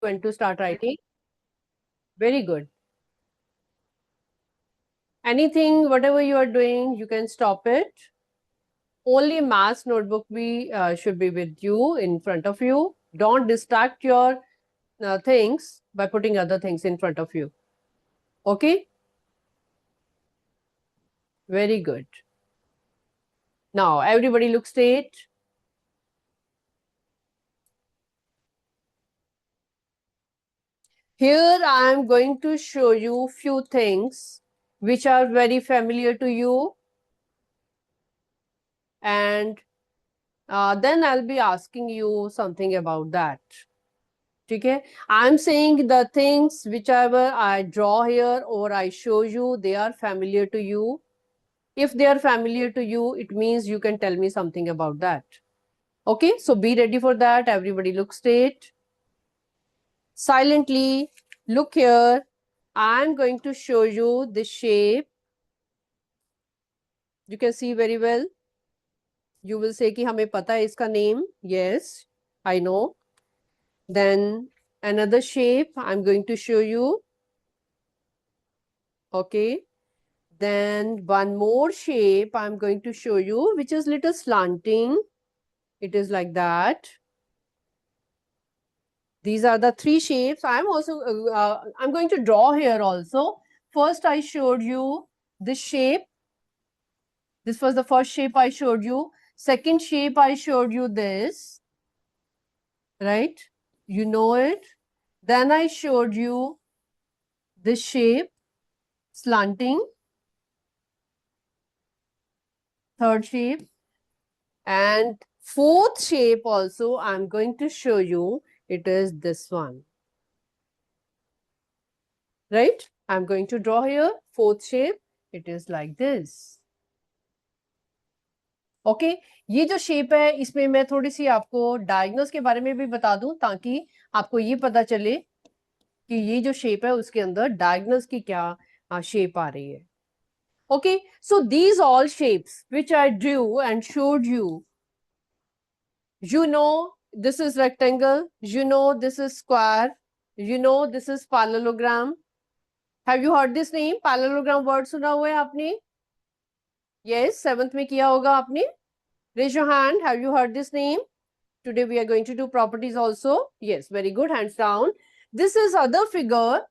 going to start writing? Very good. Anything, whatever you are doing, you can stop it. Only maths notebook should be with you, in front of you. Don't distract your things by putting other things in front of you. Okay? Very good. Now, everybody look straight. Here I am going to show you few things which are very familiar to you, and then I'll be asking you something about that. Okay? I'm saying the things whichever I draw here or I show you, they are familiar to you. If they are familiar to you, it means you can tell me something about that. Okay, so be ready for that. Everybody look straight. Silently look here. I'm going to show you this shape. You can see very well. You will say कि हमें पता है इसका name. Yes, I know. Then another shape I'm going to show you. Okay. Then one more shape I'm going to show you, which is little slanting. It is like that. These are the three shapes. I'm going to draw here also. First, I showed you this shape. This was the first shape I showed you. Second shape, I showed you this. Right? You know it. Then I showed you this shape, slanting. Third shape. And fourth shape also I'm going to show you. It is this one. Right? I'm going to draw here. Fourth shape. It is like this. Okay ये जो shape है इसमें मैं थोड़ी सी आपको diagonals के बारे में भी बता दूं ताकि आपको ये पता चले कि ये जो शेप है उसके अंदर डायगोनल्स की क्या शेप आ रही है. Okay so these all shapes which I drew and showed you, you know this is rectangle, you know this is square, you know this is parallelogram. Have you heard this name? Parallelogram word सुना हुआ है आपने? Yes, 7th में किया होगा आपने. Raise your hand. Have you heard this name? Today we are going to do properties also. Yes, very good. Hands down. This is other figure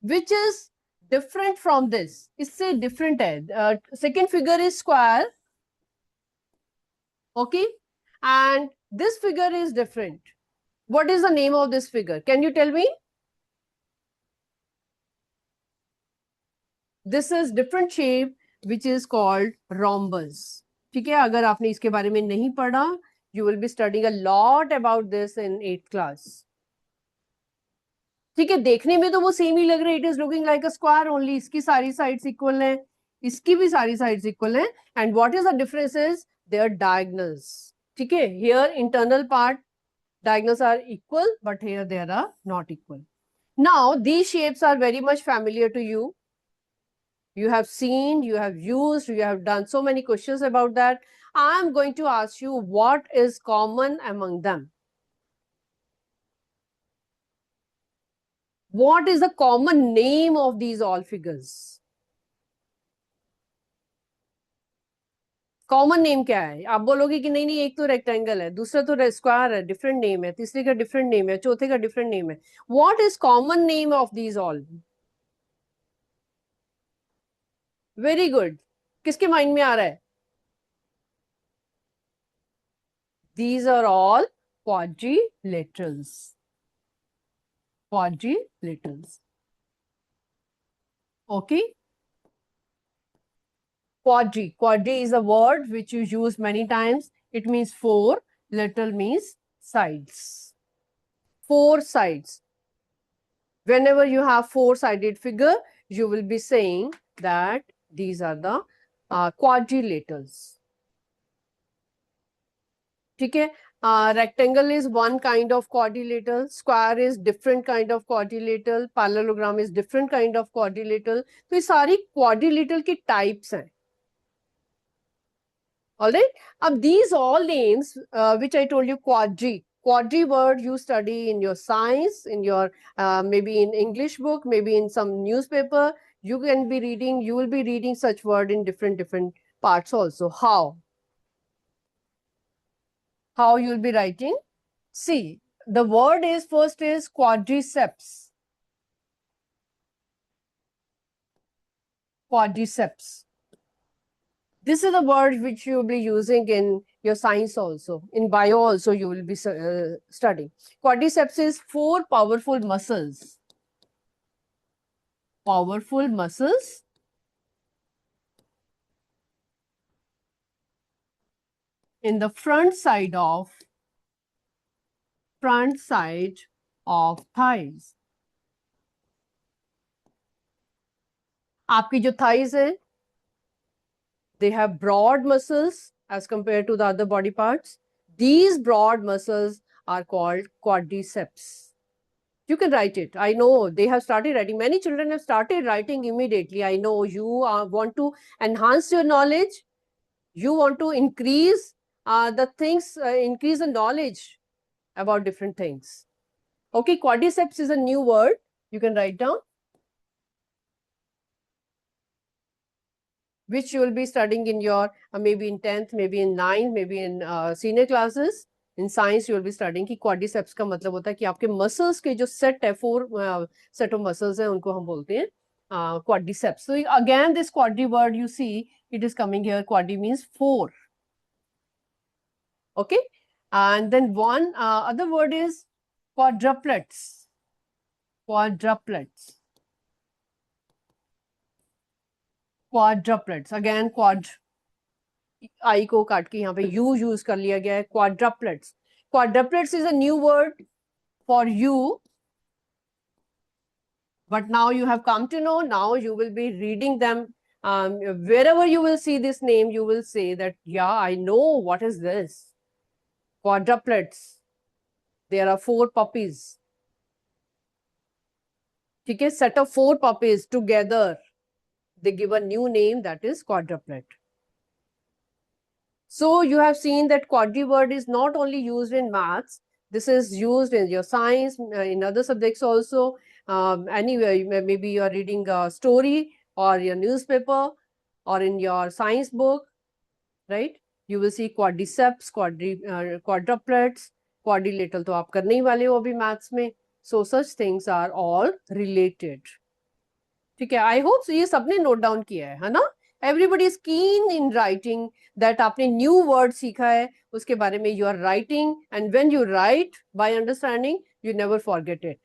which is different from this. इससे different है. Second figure is square. Okay. And this figure is different. What is the name of this figure? Can you tell me? This is different shape which is called rhombus. ठीक है, अगर आपने इसके बारे में नहीं पढ़ा, you will be studying a lot about this in 8th class. ठीक है, देखने में तो वो सेम ही लग रहा है. It is looking like a square only. इसकी सारी साइड्स इक्वल है, इसकी भी सारी साइड्स इक्वल है. And what is the difference is there diagonals. ठीक है, here internal part diagonals are equal, but here they are not equal. Now these shapes are very much familiar to you. You have seen, you have used, you have done so many questions about that. I am going to ask you what is common among them. What is the common name of these all figures? Common name क्या है? आप बोलोगे कि नहीं नहीं एक तो rectangle है, दूसरा तो स्क्वायर है, डिफरेंट नेम है, तीसरे का डिफरेंट नेम है, चौथे का डिफरेंट नेम है. What is common name of these all? Very good. किसके माइंड में आ रहा है? These are all quadrilaterals. Quadrilaterals. Okay. Quadri is a word which you use many times. It means four. Lateral means sides. Four sides. Whenever you have four-sided figure, you will be saying that these are the quadrilaterals. Okay. Rectangle is one kind of quadrilateral. Square is different kind of quadrilateral. Parallelogram is different kind of quadrilateral. तो ये सारी quadrilateral की types हैं. All right. These all names which I told you, quadri word you study in your science, in your maybe in English book, maybe in some newspaper. You can be reading, you will be reading such word in different parts also. How you'll be writing? See, the word is first is quadriceps. Quadriceps. This is the word which you will be using in your science also. In bio also you will be studying. Quadriceps is 4 powerful muscles. Powerful muscles in the front side of thighs. आपकी जो thighs है, they have broad muscles as compared to the other body parts. These broad muscles are called quadriceps. You can write it. I know they have started writing. Many children have started writing immediately. I know you want to enhance your knowledge. You want to increase the things, increase the knowledge about different things. Okay, quadriceps is a new word. You can write down, which you will be studying in your maybe in 10th, maybe in 9th, maybe in senior classes. In science you will be studying कि quadriceps का मतलब होता है कि आपके muscles के जो set है 4 set of muscles हैं उनको हम बोलते हैं quadriceps. So again this quadri word you see it is coming here. Quadri means 4. Okay, and then one other word is quadruplets. Quadruplets. Quadruplets. Again quad आई को काट के यहाँ पे यू यूज कर लिया गया है. Quadruplets. Quadruplets is a new word for you, but now you have come to know. Now you will be reading them. Wherever you will see this name, you will say that, yeah, I know what is this. Quadruplets. There are 4 puppies. ठीक है, set of 4 puppies together. They give a new name, that is quadruplet. So you have seen that quadri word is not only used in maths. This is used in your science, in other subjects also. Anyway, maybe you are reading a story or your newspaper or in your science book, right? You will see quadriceps, quadruplets, quadrilateral तो आप करने ही वाले हो अभी maths में. So such things are all related. ठीक है, I hope ये सबने note down किया है ना? Everybody is keen in writing that आपने new word सीखा है उसके बारे में you are writing, and when you write by understanding you never forget it.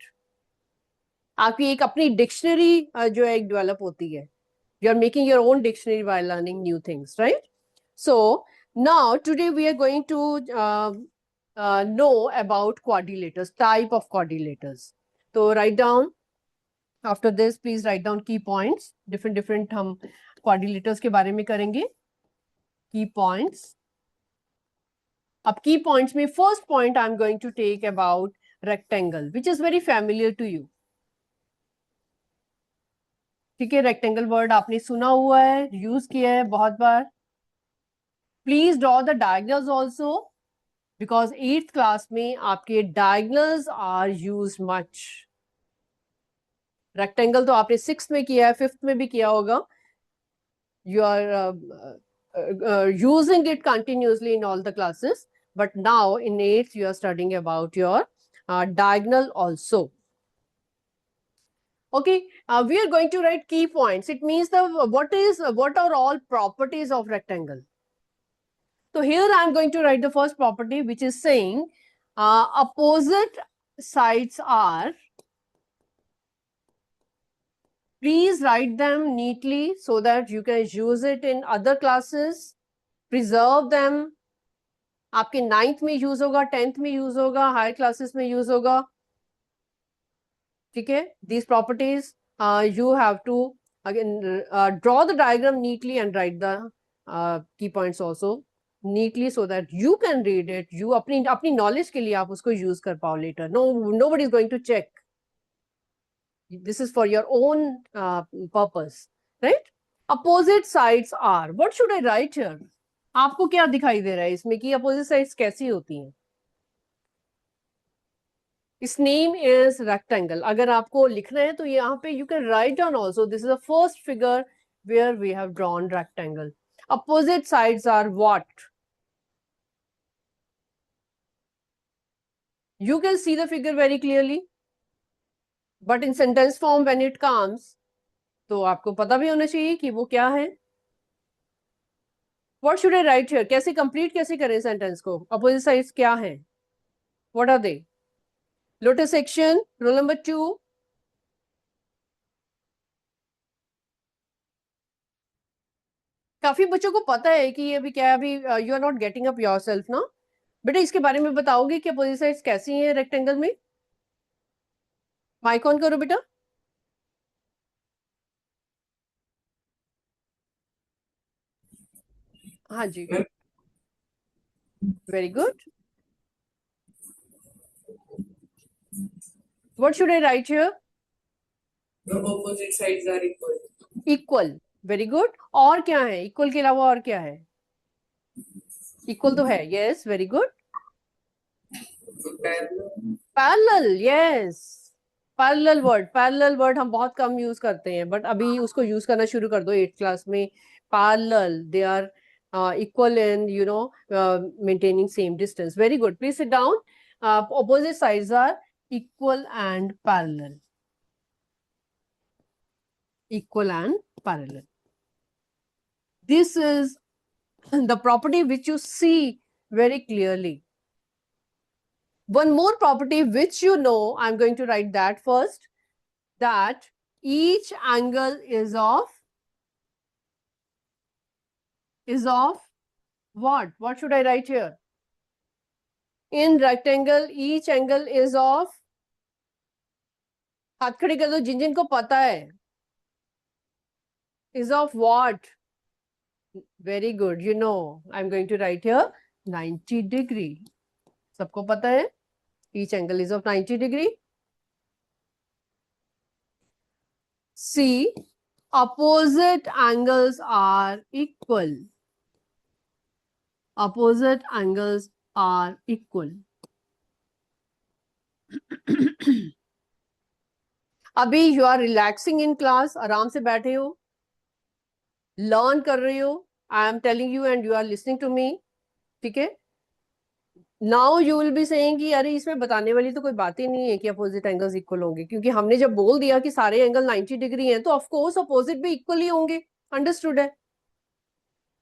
आपकी एक अपनी dictionary जो है develop होती है. You are making your own dictionary by learning new things, right? So now today we are going to know about quadrilaters, type of quadrilaters. So write down. After this, please write down key points. Different हम quadrilaters के बारे में करेंगे. Key points. अब key points में first point I am going to take about rectangle, which is very familiar to you. ठीक है, rectangle word आपने सुना हुआ है, use किया है बहुत बार. Please draw the diagonals also, because 8th class में आपके diagonals are used much. Rectangle तो आपने 6th में किया है, 5th में भी किया होगा. You are using it continuously in all the classes, but now in 8th you are studying about your diagonal also. Okay, we are going to write key points. It means what are all properties of rectangle. So here I am going to write the first property, which is saying opposite sides are. Please write them neatly so that you can use it in other classes. Preserve them. आपके 9th में use होगा, 10th में use होगा, higher classes में use होगा. ठीक है, these properties you have to again draw the diagram neatly and write the key points also neatly so that you can read it. You अपनी knowledge के लिए आप उसको use कर पाओ later. Nobody is going to check. This is for your own purpose, right? Opposite sides are. What should I write here? आपको क्या दिखाई दे रहा है इसमें कि opposite sides कैसी होती हैं? इस नेम इज रेक्टेंगल। अगर आपको लिखना है तो यहाँ पे you can write down also, this is the first figure where we have drawn rectangle. Opposite sides are what? You can see the figure very clearly, but in sentence form when it comes, तो आपको पता भी होना चाहिए कि वो क्या है। What should I write here? कैसे complete कैसे करें sentence को? Opposite sides क्या है? What are they? Lotus section, rule number 2. काफी बच्चों को पता है कि ये अभी क्या है, अभी you are not getting up yourself ना। बेटा इसके बारे में बताओगे कि अपोजिट साइड्स कैसी हैं रेक्टेंगल में? माइक ऑन करो बेटा। हाँ जी, very good. What should I write here? The opposite sides are equal. Equal, very good. और क्या है? Equal के अलावा और क्या है? Equal तो है, yes, very good. Parallel, yes. Parallel word हम बहुत कम यूज करते हैं, बट अभी उसको यूज करना शुरू कर दो 8th क्लास में। Parallel, they are equal in, you know, maintaining same distance. Very good. Please sit down. Opposite sides are equal and parallel. Equal and parallel. This is the property which you see very clearly. One more property which you know, I'm going to write that first, that each angle is of what? What should I write here? In rectangle, each angle is of, हाथ खड़े कर दो जिन जिन को पता है, is of what? Very good. You know, I'm going to write here 90 degree. सबको पता है? Each angle is of 90 degree. See, opposite angles are equal. Opposite angles are equal. अभी you are relaxing in class, आराम से बैठे हो, learn कर रहे हो। I am telling you and you are listening to me, ठीक है। Now you will be saying कि अरे इसमें बताने वाली तो कोई बात ही नहीं है कि अपोजिट एंगल्स इक्वल होंगे, क्योंकि हमने जब बोल दिया कि सारे एंगल 90 डिग्री हैं तो ऑफ कोर्स अपोजिट भी इक्वल ही होंगे, अंडरस्टूड है।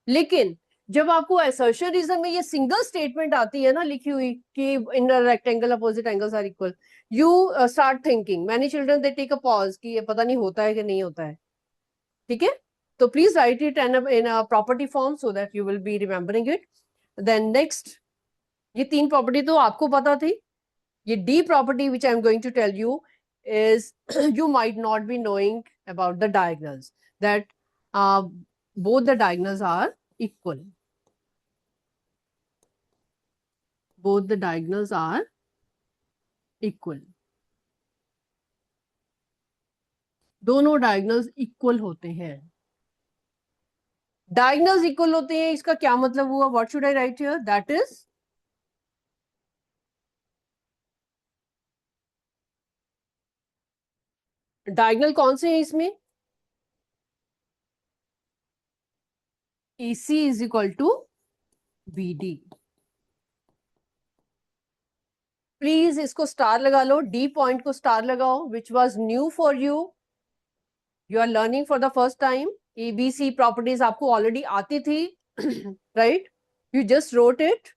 लेकिन जब आपको असर्शन रीजन में ये सिंगल स्टेटमेंट आती है ना लिखी हुई कि in rectangle opposite angles are equal, you start thinking, many children they take a pause कि ये पता नहीं होता है कि नहीं होता है, ठीक है। तो please write it in a property form so that you will be remembering it. Then next, ये 3 प्रॉपर्टी तो आपको पता थी। ये D property which I am going to tell you is you might not be knowing about the diagonals, that both the diagonals are equal. Both the diagonals are equal. दोनों diagonals equal होते हैं। Diagonals equal होते हैं, इसका क्या मतलब हुआ? What should I write here? That is, diagonal कौन से हैं इसमें? AC is equal to BD. Please इसको स्टार लगा लो, डी पॉइंट को स्टार लगाओ, which was new for you, you are learning for the first time. ABC properties आपको ऑलरेडी आती थी, right? You just rote it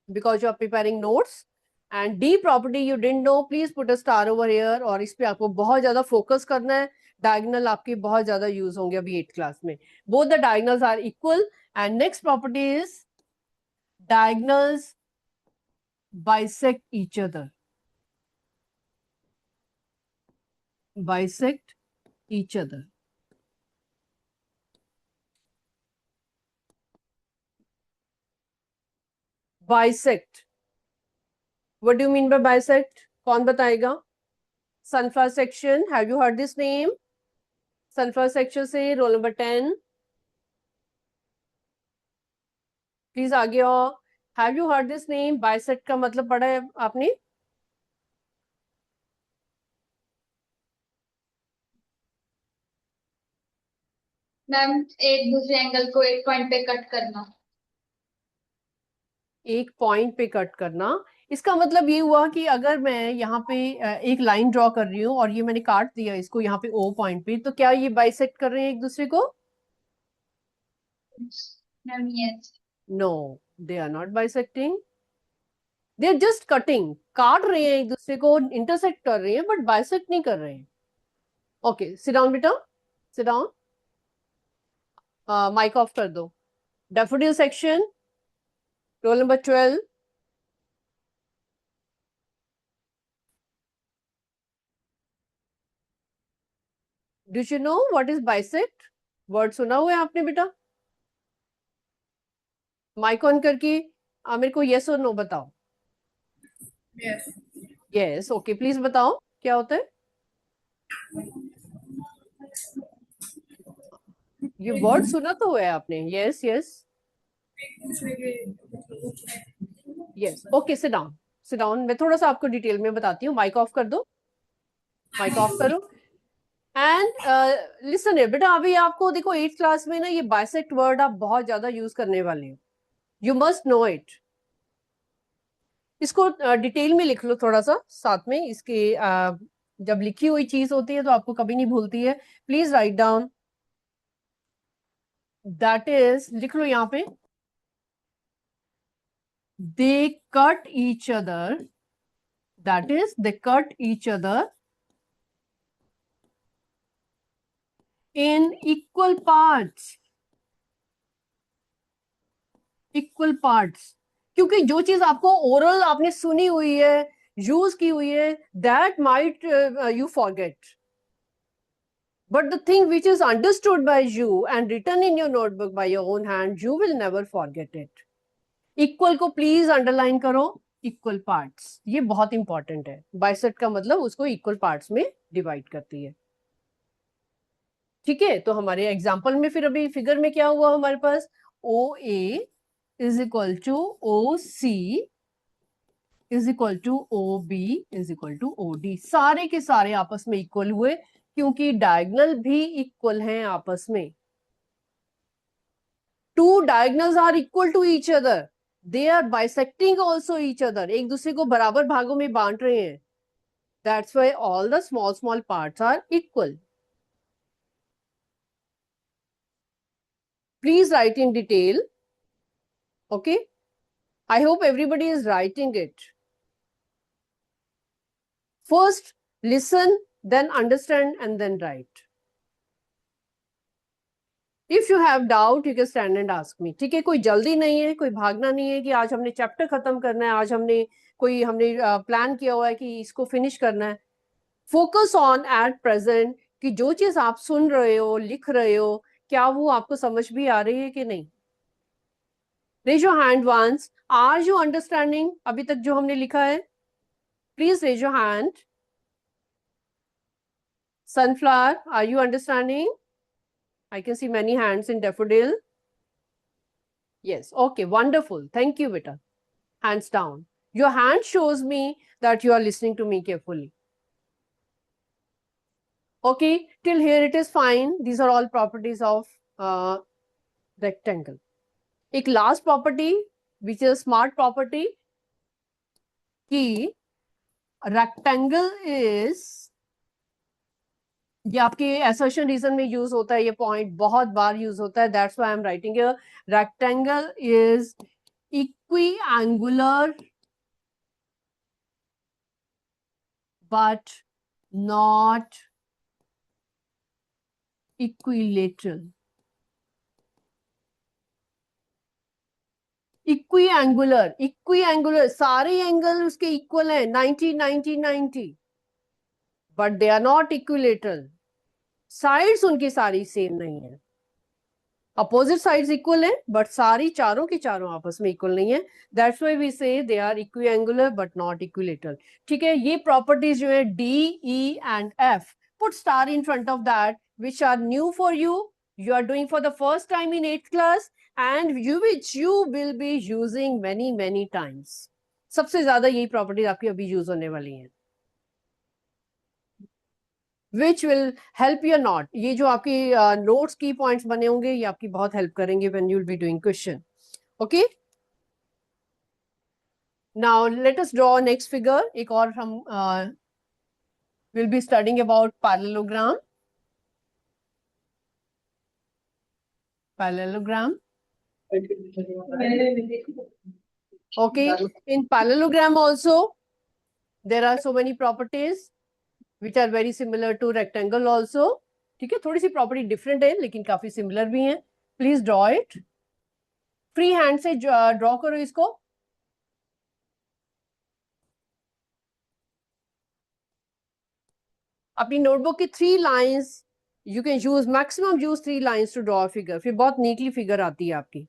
because you are preparing notes. And D property you didn't know, please put a star over here, और इस पे आपको बहुत ज्यादा focus करना है। डायगोनल आपके बहुत ज्यादा यूज होंगे अभी 8th क्लास में। Both the diagonals are equal. And next property is diagonals bisect each other. Bisect each other. Bisect. What do you mean by bisect? कौन बताएगा? Sunflower section. Have you heard this name? Sunflower section से roll number 10. Please आगे आओ। Have you heard this name? Bisect का मतलब पढ़ा है आपने? मैम एक दूसरे एंगल को एक पॉइंट पे कट करना। एक पॉइंट पे कट करना, इसका मतलब ये हुआ कि अगर मैं यहाँ पे एक लाइन ड्रॉ कर रही हूँ और ये मैंने काट दिया इसको यहाँ पे ओ पॉइंट पे, तो क्या ये बाइसेक्ट कर रहे हैं एक दूसरे को? Ma'am yes. No, they are not bisecting, they are just cutting, काट रहे हैं एक दूसरे को, इंटरसेक्ट कर रहे हैं बट बाइसेक्ट नहीं कर रहे हैं। ओके, सिट डाउन बेटा, सिट डाउन, माइक ऑफ कर दो। Daffodil section, roll number 12। Do you know what is bisect? Word सुना हुआ है आपने बेटा? माइक ऑन करके मेरे को यस और नो बताओ। Yes. यस, ओके, प्लीज बताओ क्या होता है ये वर्ड सुना तो हुआ है आपने? Yes yes yes, okay, sit down, sit down. मैं थोड़ा सा आपको डिटेल में बताती हूँ। माइक ऑफ कर दो, माइक ऑफ करो। एंड लिसन है बेटा, अभी आपको देखो 8th क्लास में ना ये बाइसेक्ट वर्ड आप बहुत ज्यादा यूज करने वाले हो, यू मस्ट नो इट। इसको डिटेल में लिख लो थोड़ा सा साथ में इसके, जब लिखी हुई चीज होती है तो आपको कभी नहीं भूलती है। Please write down, that is, लिख लो यहाँ पे, they cut each other, that is they cut each other in equal parts, equal parts। क्योंकि जो चीज आपको ओरल आपने सुनी हुई है, यूज की हुई है, that might you forget, but the thing which is understood by you and written in your notebook by your own hand, you will never forget it। Equal को प्लीज अंडरलाइन करो, equal parts, ये बहुत important है। Bisect का मतलब उसको equal parts में divide करती है। ठीक है, तो हमारे एग्जाम्पल में फिर अभी फिगर में क्या हुआ हमारे पास, O A is equal to O C is equal to O B is equal to O D. सारे के सारे आपस में इक्वल हुए क्योंकि डायगोनल भी इक्वल हैं आपस में। Two diagonals are equal to each other, they are bisecting also each other, एक दूसरे को बराबर भागों में बांट रहे हैं। That's why all the small small parts are equal. Please write in detail. Okay, I hope everybody is writing it. First listen, then understand, and then write. If you have doubt, you can stand and ask me. ठीक है, कोई जल्दी नहीं है, कोई भागना नहीं है कि आज हमने चैप्टर खत्म करना है, आज हमने प्लान किया हुआ है कि इसको फिनिश करना है। फोकस ऑन एट प्रेजेंट, कि जो चीज आप सुन रहे हो, लिख रहे हो, क्या वो आपको समझ भी आ रही है कि नहीं। Raise your hand once, are you understanding अभी तक जो हमने लिखा है? Please raise your hand. Sunflower, are you understanding? I can see many hands in daffodil. Yes, okay, wonderful. Thank you, beta. Hands down. Your hand shows me that you are listening to me carefully. Okay, till here it is fine. These are all properties of rectangle. एक last property, which is smart property, कि rectangle is, ये आपके assertion reason में use होता है, ये point बहुत बार यूज होता है, that's why I am writing here, rectangle is equiangular but not equilateral। Equiangular, equiangular, सारे एंगल उसके इक्वल है, 90 90 90, but they are not equilateral. Sides उनकी सारी सेम नहीं है, अपोजिट साइड्स इक्वल है बट सारी चारों की चारों आपस में इक्वल नहीं है। That's why we say they are equiangular but not equilateral. ठीक है, ये प्रॉपर्टीज जो है D E and F, put star in front of that, which are new for you, you are doing for the first time in 8th class and which you will be using many times। सबसे ज्यादा यही properties आपकी अभी use होने वाली हैं। Which will help you not, ये जो आपकी नोट्स की पॉइंट्स बने होंगे ये आपकी बहुत हेल्प करेंगे when you will be doing question. Okay, now let us draw next figure. एक और हम will be studying about parallelogram. Parallelogram. Okay, in parallelogram also there are so many properties which are very similar to rectangle also. ठीक है, थोड़ी सी property different है लेकिन काफी similar भी है. Please draw it. Free hand से ड्रॉ करो इसको. अपनी नोटबुक की 3 lines you can use, maximum use 3 lines to draw figure, फिर बहुत नीटली फिगर आती है आपकी.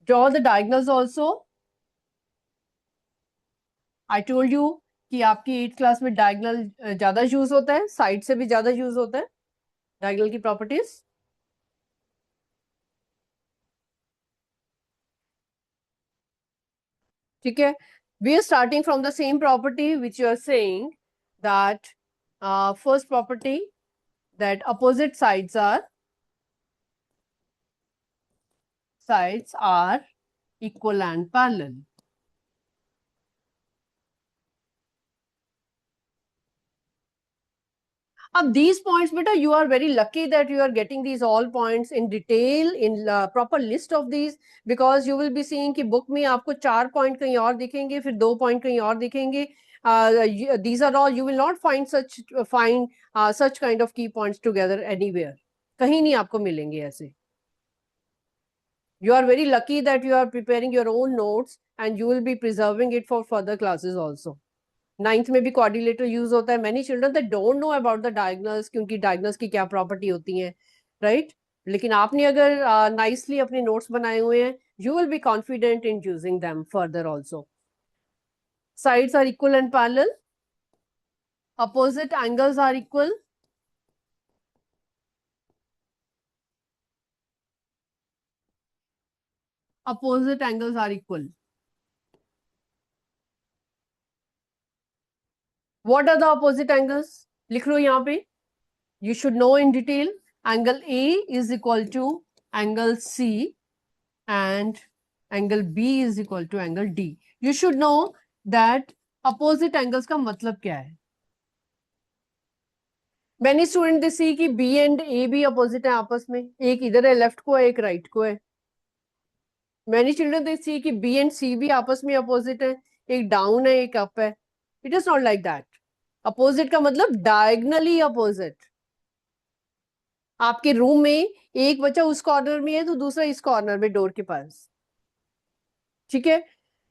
Draw the diagonals also. I told you कि आपकी 8th क्लास में डायगोनल ज्यादा यूज होता है, साइड से भी ज्यादा यूज होता है डायगोनल की प्रॉपर्टीज. ठीक है, we are starting from the same property which you are saying that first property that opposite sides are equal and parallel. अब these points beta you are very lucky that you are getting these all points in detail in proper list of these, because you will be seeing कि book में आपको 4 point कहीं और दिखेंगे, फिर 2 point कहीं और दिखेंगे. These are all, you will not find such kind of key points together anywhere. कहीं नहीं आपको मिलेंगे ऐसे. You are very lucky that you are preparing your own notes and you will be preserving it for further classes also. 9th में भी coordinator use होता है. Many children that don't know about the diagonals, क्योंकि diagonals की क्या property होती है, right? लेकिन आपने अगर नाइसली अपने नोट्स बनाए हुए हैं, you will be confident in using them further also. Sides are equal and parallel. Opposite angles are equal. Opposite angles are equal. What are the opposite angles? लिख लो यहाँ पे. You should know in detail. Angle A is equal to angle C and angle B is equal to angle D. You should know that opposite angles का मतलब क्या है. Many students they see कि B and A भी opposite है आपस में. एक इधर है लेफ्ट को है, एक राइट को है. Many children they see कि B and C भी आपस में opposite है. एक डाउन है, एक अप है. It is not like that. Opposite का मतलब diagonally opposite. आपके रूम में एक बच्चा उस कॉर्नर में है तो दूसरा इस कॉर्नर में डोर के पास. ठीक है,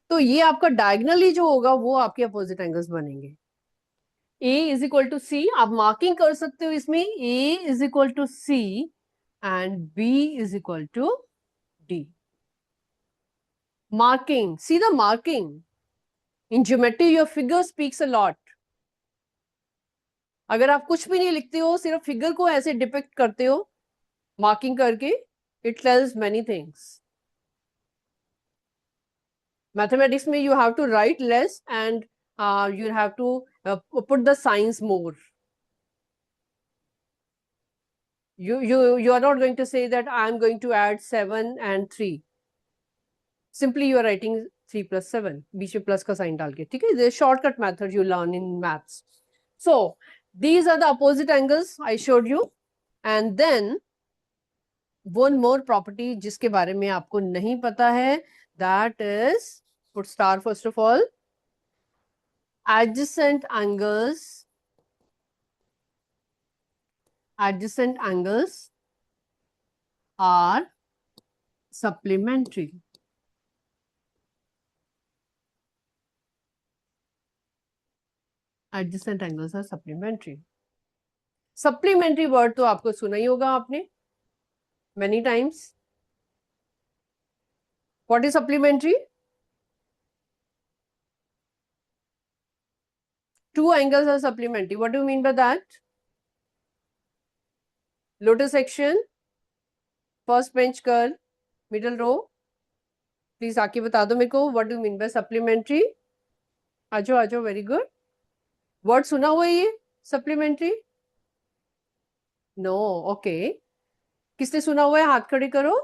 तो ये आपका डायगनली जो होगा वो आपके अपोजिट एंगल्स बनेंगे. A is equal to C, आप मार्किंग कर सकते हो इसमें. A is equal to C and B is equal to D. Marking, see the marking in geometry. Your figure speaks a lot. अगर आप कुछ भी नहीं लिखते हो, सिर्फ फिगर को ऐसे डिपिक्ट करते हो मार्किंग करके, it tells many things. Mathematics में you have to write less and you have to put the signs more. You are not going to say that I am going to add 7 and 3. Simply you are writing 3 plus 7. बीच में plus का sign डाल के. ठीक है, the shortcut method you learn in maths. So these are the opposite angles I showed you. And then one more property जिसके बारे में आपको नहीं पता है, that is, put star first of all, adjacent angles are supplementary. Adjacent angles are supplementary. Supplementary word तो आपको सुना ही होगा आपने many times. What is supplementary? Two angles are supplementary. What do you mean by that? Lotus section, first bench curl, middle row. Please आके बता दो मेरे को. What do you mean by supplementary? आजो आजो, very good. वर्ड सुना हुआ है ये सप्लीमेंट्री? No, okay. किसने सुना हुआ है, हाथ खड़े करो।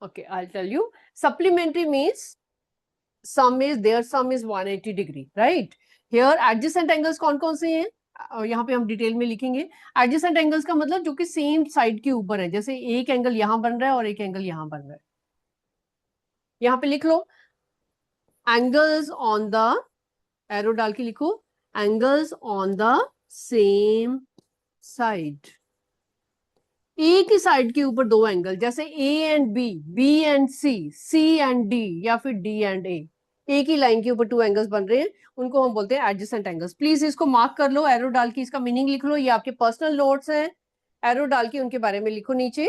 Okay, I'll tell you. Supplementary means sum is their sum is 180 degree, right? Here adjacent angles कौन कौन से हैं? यहाँ पे हम डिटेल में लिखेंगे। एडजेसेंट एंगल्स का मतलब जो कि सेम साइड के ऊपर है, जैसे एक एंगल यहाँ बन रहा है और एक एंगल यहाँ बन रहा है। यहाँ पे लिख लो एंगल्स ऑन द, एरो डाल के लिखो angles on the same side. एक ही साइड के ऊपर दो एंगल, जैसे A and B, B and C, C and D, या फिर डी एंड ए, एक ही लाइन के ऊपर टू एंगल्स बन रहे हैं, उनको हम बोलते हैं एडजेसेंट एंगल्स। प्लीज इसको मार्क कर लो, एरो डाल के इसका मीनिंग लिख लो। ये आपके पर्सनल नोट्स हैं, एरो डाल के उनके बारे में लिखो नीचे।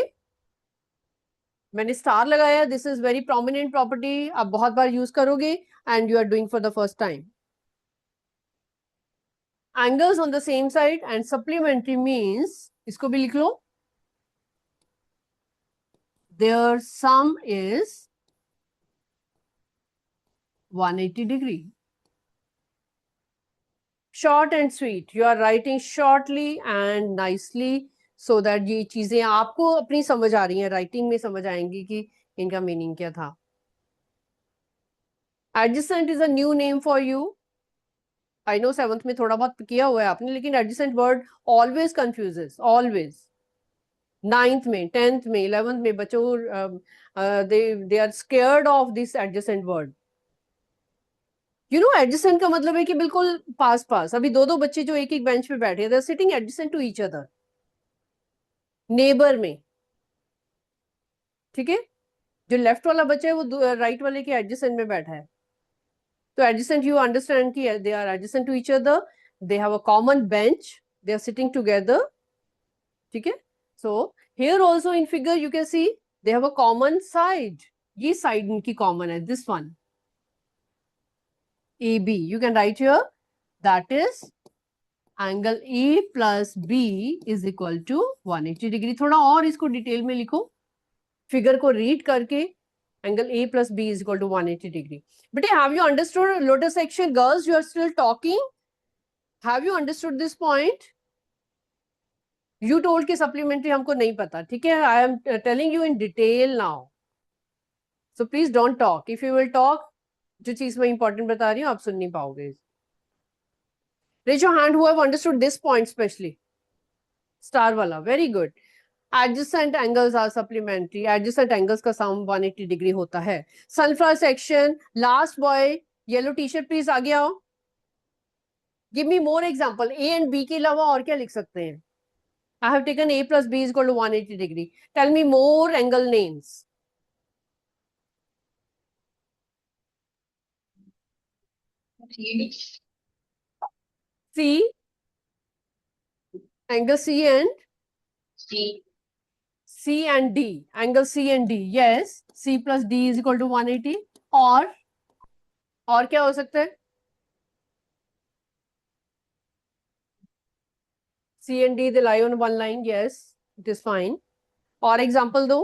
मैंने स्टार लगाया, this is very prominent property, आप बहुत बार यूज करोगे and you are doing for the first time. Angles on the same side and supplementary means, इसको भी लिख लो, their sum is 180 degree. Short and sweet. You are writing shortly and nicely so that ये चीजें आपको अपनी समझ आ रही हैं, राइटिंग में समझ आएंगी कि इनका मीनिंग क्या था। Adjacent is a new name for you. I know 7th में थोड़ा बहुत किया हुआ है आपने, लेकिन adjacent word always confuses, always. 9th में, 10th में, 11th में बच्चों they are scared of this adjacent word. You know adjacent का मतलब है कि बिल्कुल पास पास। अभी दो दो बच्चे जो एक एक बेंच पे बैठे हैं, they are sitting adjacent to each other, neighbour में, ठीक है। जो लेफ्ट वाला बच्चा है वो राइट वाले के एडजेसेंट में बैठा है। तो एडजेसेंट यू अंडरस्टैंड कि they are adjacent to each other, they have a common bench, they are sitting together, ठीक है। So here also in figure you can see they have a common side, ये side इनकी common है, this one AB. You can write here that is angle A plus B is equal to 180 degree. थोड़ा और इसको detail में लिखो, figure को read करके, angle A plus B is equal to 180 degree. But have you understood lotus section? Girls, you are still talking. Have you understood this point? You told कि supplementary हमको नहीं पता, ठीक है। I am telling you in detail now. So please don't talk. If you will talk, जो चीज मैं important बता रही हूँ आप सुन नहीं पाओगे। Raise your hand who have understood this point specially. Star wala, very good. Adjacent angles are supplementary. Adjacent angles का sum 180 degree होता है। Sunflower section, last boy, yellow t-shirt please आगे आओ। Give me more example. A and B के अलावा और क्या लिख सकते हैं? I have taken A plus B is equal to 180 degree. Tell me more angle names. C, angle C and C and D. Angle C and D. Yes. C plus D is equal to 180. और क्या हो सकता है? C and D, they lie on one line. Yes, it is fine. और example दो.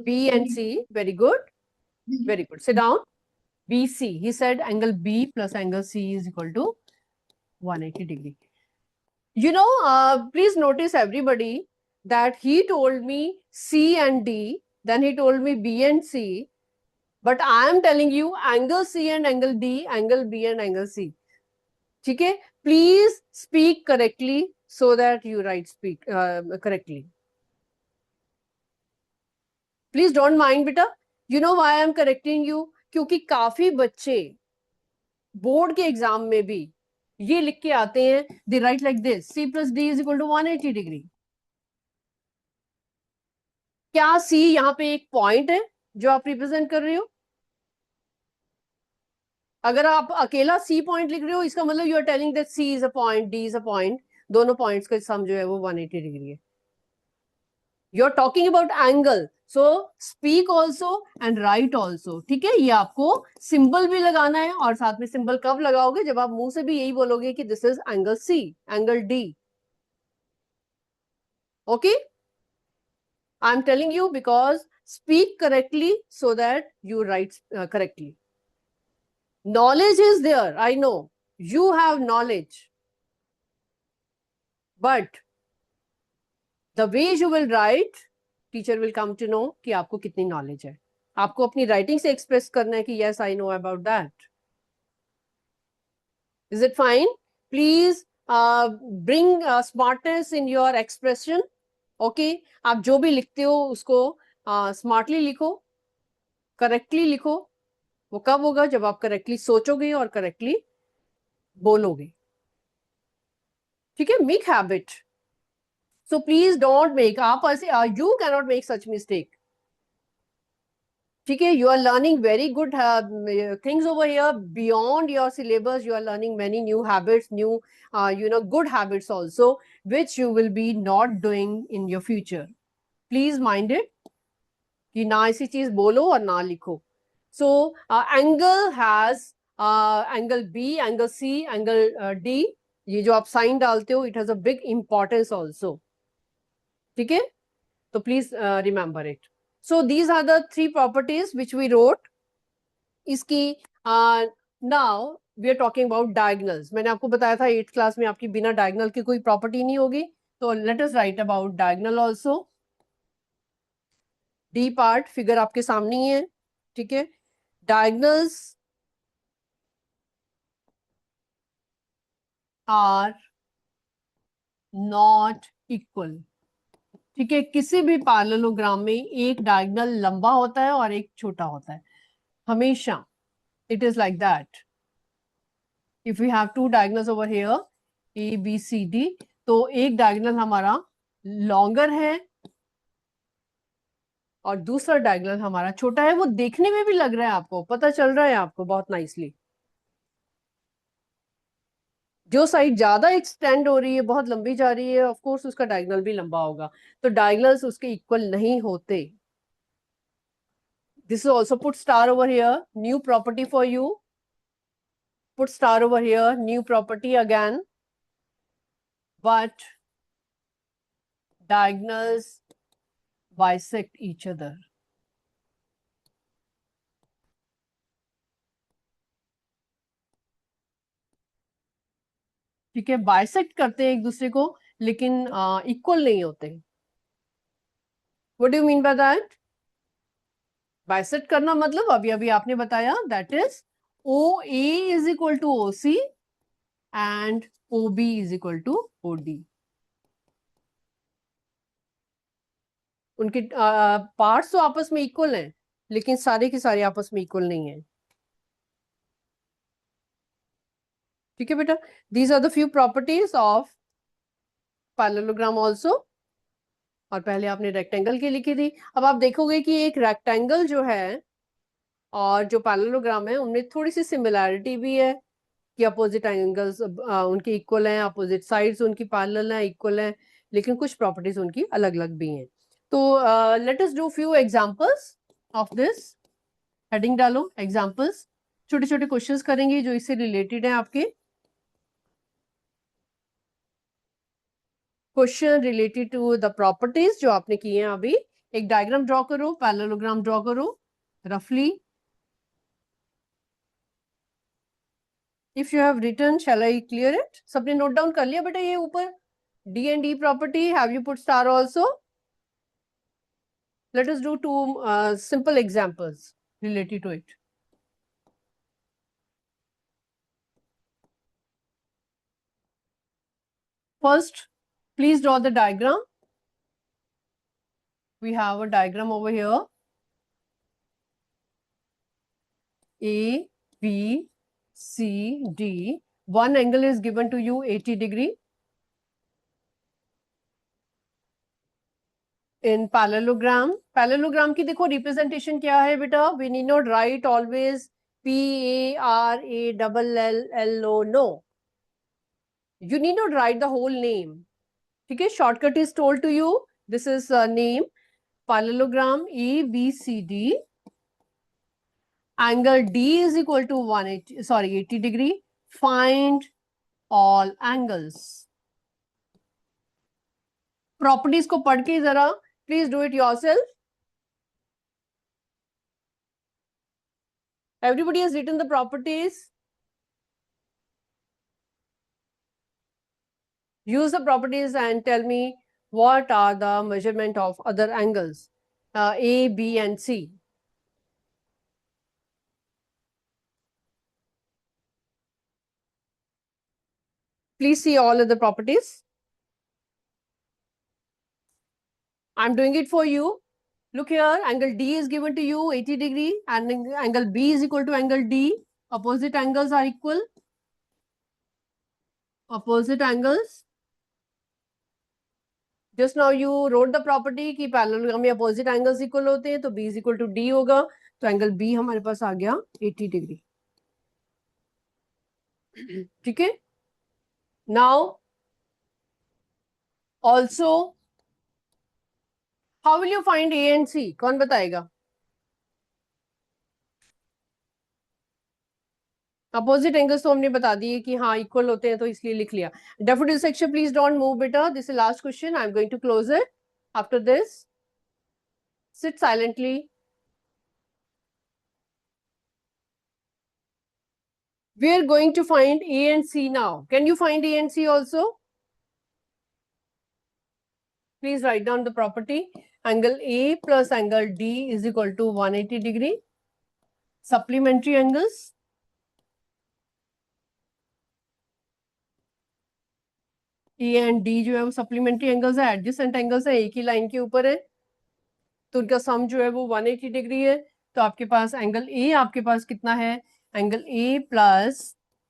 B and C. Very good. Very good. Sit down. BC. He said angle B plus angle C is equal to 180 degree. You know, please notice everybody that he told me C and D, then he told me B and C, but I am telling you angle C and angle D, angle B and angle C. ठीक है, please speak correctly so that you write speak correctly. Please don't mind बेटा. You know why I am correcting you? क्योंकि काफी बच्चे board के exam में भी ये लिख के आते हैं, they write like this, C plus D is equal to 180 degree. क्या C यहाँ पे एक पॉइंट है जो आप रिप्रेजेंट कर रहे हो? अगर आप अकेला C पॉइंट लिख रहे हो, इसका मतलब you are telling that C is a point, D is a point, दोनों पॉइंट्स का सम जो है वो 180 डिग्री है। You are talking about angle, so speak also and write also, ठीक है। ये आपको सिंबल भी लगाना है, और साथ में सिंबल कब लगाओगे? जब आप मुंह से भी यही बोलोगे कि this is angle C, angle D. Okay, I am telling you because speak correctly so that you write correctly. Knowledge is there, I know. You have knowledge. But the way you will write, teacher will come to know कि आपको कितनी knowledge है. आपको अपनी writing से express करना है कि yes, I know about that. Is it fine? Please bring smartness in your expression. Okay? आप जो भी लिखते हो उसको smartly लिखो, correctly लिखो. वो कब होगा? जब आप correctly सोचोगे और correctly बोलोगे. ठीक है? Make habit. So please don't make, आप ऐसे, you cannot make such mistake. ठीक है? You are learning very good things over here. Beyond your syllabus, you are learning many new habits, new, good habits also, which you will be not doing in your future. Please mind it कि ना ऐसी चीज बोलो और ना लिखो. So angle has angle B, angle C, angle D. ये जो आप साइन डालते हो, it has a big importance also. ठीक है? तो please remember it. So these are the 3 properties which we wrote. इसकी now we are talking about diagonals. मैंने आपको बताया था 8th क्लास में आपकी बिना डायगोनल की कोई प्रॉपर्टी नहीं होगी. तो let us write about diagonal also. D part figure आपके सामने ही है. ठीक है? Diagonals are not equal. ठीक है? किसी भी पैरेललोग्राम में एक डायगोनल लंबा होता है और एक छोटा होता है. हमेशा it is like that. If we have 2 diagonals over here, A, B, C, D, तो एक डायगोनल हमारा लॉन्गर है और दूसरा डायगोनल हमारा छोटा है. वो देखने में भी लग रहा है, आपको पता चल रहा है आपको बहुत नाइसली. जो साइड ज्यादा एक्सटेंड हो रही है, बहुत लंबी जा रही है, ऑफ कोर्स उसका डायगोनल भी लंबा होगा. तो डायगोनल्स उसके इक्वल नहीं होते. This is also put star over here, new property for you. Put star over here, new property again. But diagonals bisect each other. ठीक है? बाइसेक्ट करते हैं एक दूसरे को, लेकिन इक्वल नहीं होते. What do you mean by that? Bisect करना मतलब अभी अभी आपने बताया, that is OA is equal to OC and OB is equal to OD. उनके पार्ट्स तो आपस में इक्वल हैं, लेकिन सारे के सारे आपस में इक्वल नहीं है. ठीक है बेटा? These are the few properties of parallelogram also. और पहले आपने रेक्टेंगल की लिखी थी. अब आप देखोगे कि एक रेक्टेंगल जो है और जो पैरेललोग्राम है उनमें थोड़ी सी सिमिलैरिटी भी है कि अपोजिट एंगल्स उनके इक्वल हैं, अपोजिट साइड्स उनकी पैरेलल हैं, इक्वल हैं, लेकिन कुछ प्रॉपर्टीज उनकी अलग अलग भी हैं. तो let us do few examples of this. Heading डालो एग्जांपल्स. छोटे छोटे क्वेश्चंस करेंगे जो इससे रिलेटेड है आपके. Question related to the properties जो आपने किए हैं अभी. एक डायग्राम ड्रॉ करो, पैरेललोग्राम ड्रॉ करो रफली. If you have written, shall I clear it? सबने नोट डाउन कर लिया बेटा ये ऊपर? D and D property, have you put star also? Let us do 2 simple examples related to it. First, please draw the diagram. We have a diagram over here. A, B, C, D. One angle is given to you 80 degree. In parallelogram, parallelogram की देखो representation क्या है बेटा? We need not write always PARALLO. No. You need not write the whole name. ठीक है? Shortcut is told to you. This is name. Parallelogram ABCD. Angle D is equal to 80 degree. Find all angles. Properties को पढ़ के जरा, please do it yourself. Everybody has written the properties. Use the properties and tell me what are the measurement of other angles, A, B, and C. Please see all of the properties. I'm doing it for you. Look here, angle D is given to you 80 degree and angle B is equal to angle D. Opposite angles are equal. Opposite angles. Just now you wrote the property कि parallelogram में opposite angles equal होते हैं, तो B is equal to D होगा, तो angle B हमारे पास आ गया 80 degree. ठीक है? Now also how will you find A and C? कौन बताएगा? अपोजिट एंगल्स तो हमने बता दिए कि हाँ इक्वल होते हैं, तो इसलिए लिख लिया. Daffodil section please don't move बेटा. This is last question. I am going to close it. After this sit silently. We are going to find A and C now. Can you find A and C also? Please write down the property. Angle A plus angle D is equal to 180 degree. Supplementary angles. A and D जो है वो supplementary angles है, adjacent angles है, एक ही line के ऊपर है, तो उनका सम जो है वो 180 डिग्री है. तो आपके पास एंगल ए आपके पास कितना है? Angle A plus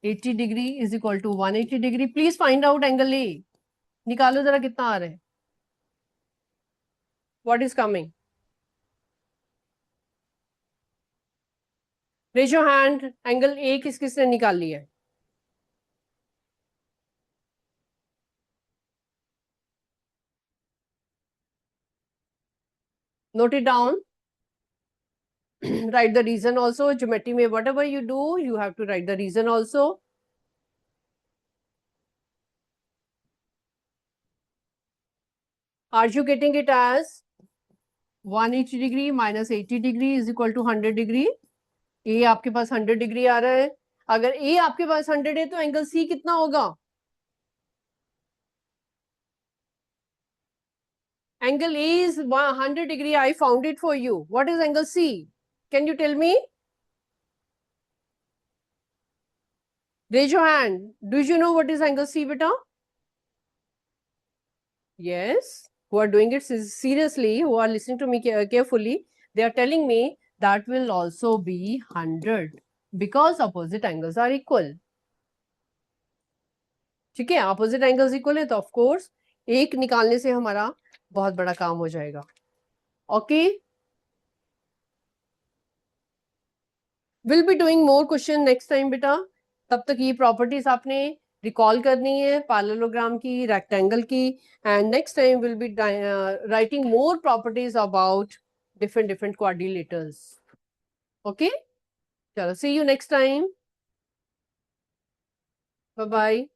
80 degree is equal to 180 degree. Please find out angle A. निकालो जरा कितना आ रहा है. What is coming? Raise your hand. Angle A किस किसने निकाल लिया है? Note it down. Write the reason also. Geometry में whatever you do, you have to write the reason also. Are you getting it as 180 degree minus 80 degree is equal to 100 degree? A आपके पास 100 degree आ रहा है. अगर A आपके पास 100 है तो angle C कितना होगा? Angle A is 100 degree. I found it for you. What is angle C? Can you tell me? Raise your hand. Do you know what is angle C, beta? Yes. Who are doing it seriously, who are listening to me carefully, they are telling me that will also be 100 because opposite angles are equal. ठीक है, opposite angles equal है तो of course एक निकालने से हमारा बहुत बड़ा काम हो जाएगा. Okay. We'll be doing more question next time बेटा. तब तक ये प्रॉपर्टीज आपने रिकॉल करनी है, पैरेललोग्राम की, रेक्टेंगल की, and next time will be writing more properties about different quadrilaterals. Okay, चलो see you next time. Bye bye.